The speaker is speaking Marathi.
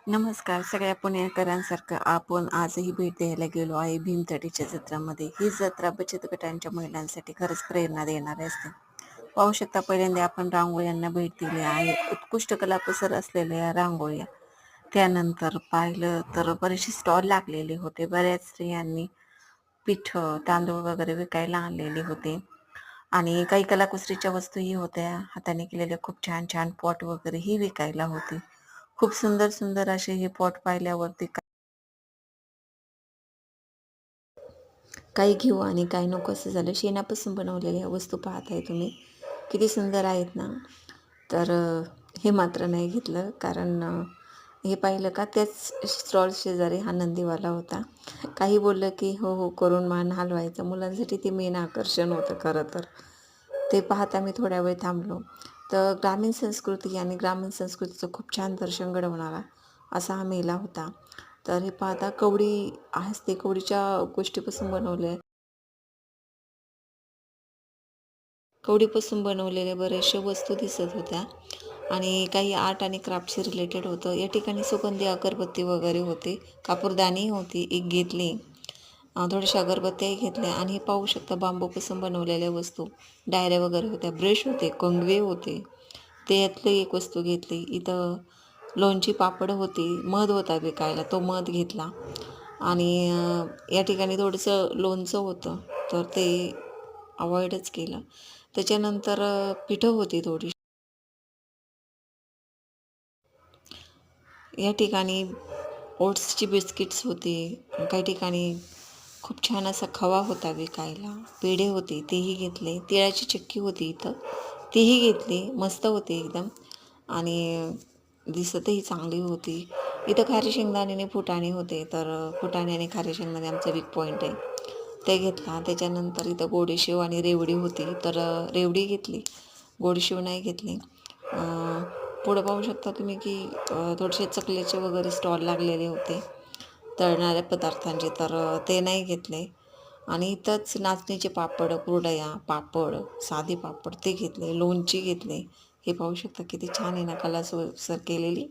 नमस्कार. सगळ्या पुणेकरांसारखं आपण आजही भेट द्यायला गेलो आहे भीमथडीच्या जत्रामध्ये. ही जत्रा बचत गटांच्या महिलांसाठी खरंच प्रेरणा देणारी असते. पाहू शकता, पहिल्यांदा आपण रांगोळ्यांना भेट दिली आहे. उत्कृष्ट कलाकुसर असलेल्या या रांगोळ्या. त्यानंतर पाहिलं तर बरेचसे स्टॉल लागलेले होते. बऱ्याच स्त्रियांनी पिठं, तांदूळ वगैरे विकायला आणलेले होते. आणि काही कलाकुसरीच्या वस्तूही होत्या. हाताने केलेले खूप छान छान पॉट वगैरेही विकायला होते. खूप सुंदर सुंदर असे हे पॉट पाहिल्यावरती काही घेऊ आणि काही नको असं झालं. शेणापासून बनवलेल्या वस्तू पाहताय तुम्ही, किती सुंदर आहेत ना. तर हे मात्र नाही घेतलं, कारण हे पाहिलं का त्याच स्टॉल शेजारी हा नंदीवाला होता. काही बोललं की हो हो करून मान हलवायचं. मुलांसाठी ते मेन आकर्षण होतं खरं तर. ते पाहता मी थोड्या वेळ थांबलो. तर ग्रामीण संस्कृती आणि ग्रामीण संस्कृतीचं खूप छान दर्शन घडवणारा असा हा मेला होता. तर हे पाहता कवडी हस्ते कवडीच्या गोष्टीपासून कवडीपासून बनवलेल्या बऱ्याचशा वस्तू दिसत होत्या आणि काही आर्ट आणि क्राफ्टशी रिलेटेड होतं. या ठिकाणी सुगंधी अगरबत्ती वगैरे होते, कापूरदानी होती, एक घेतली. थोड्याशा अगरबत्त्याही घेतल्या आणि हे पाहू शकता बांबूपासून बनवलेल्या वस्तू, डायऱ्या वगैरे होत्या, ब्रश होते, कंगवे होते. त्यातली एक वस्तू घेतली. इथं लोणची पापड होती, मध होता विकायला, तो मध घेतला. आणि या ठिकाणी थोडंसं लोणचं होतं, तर ते अवॉइडच केलं. त्याच्यानंतर पिठं होती थोडी. या ठिकाणी ओट्सची बिस्किट्स होती. काही ठिकाणी खूप छान असा खवा होता विकायला. पेढे होते, तेही घेतले. तिळाची चिक्की होती इथं, तीही घेतली. मस्त होती एकदम आणि दिसतही चांगली होती. इथं खारी शेंगदाणे फुटाणे होते, तर फुटाणे आणि खारी शेंगदाणे आमचा वीक पॉईंट आहे, ते घेतला. त्याच्यानंतर इथं गोडेशेव आणि रेवडी होती, तर रेवडी घेतली, गोडेशेव नाही घेतली. पुढं पाहू शकता तुम्ही की थोडेसे चकलीचे वगैरे स्टॉल लागलेले होते तळणाऱ्या पदार्थांचे, तर ते नाही घेतले. आणि इथंच नाचणीचे पापड, कुरडया, पापड, साधे पापड ते घेतले. लोणची घेतले. हे पाहू शकता किती छान आहे ना, कलासुसर केलेली.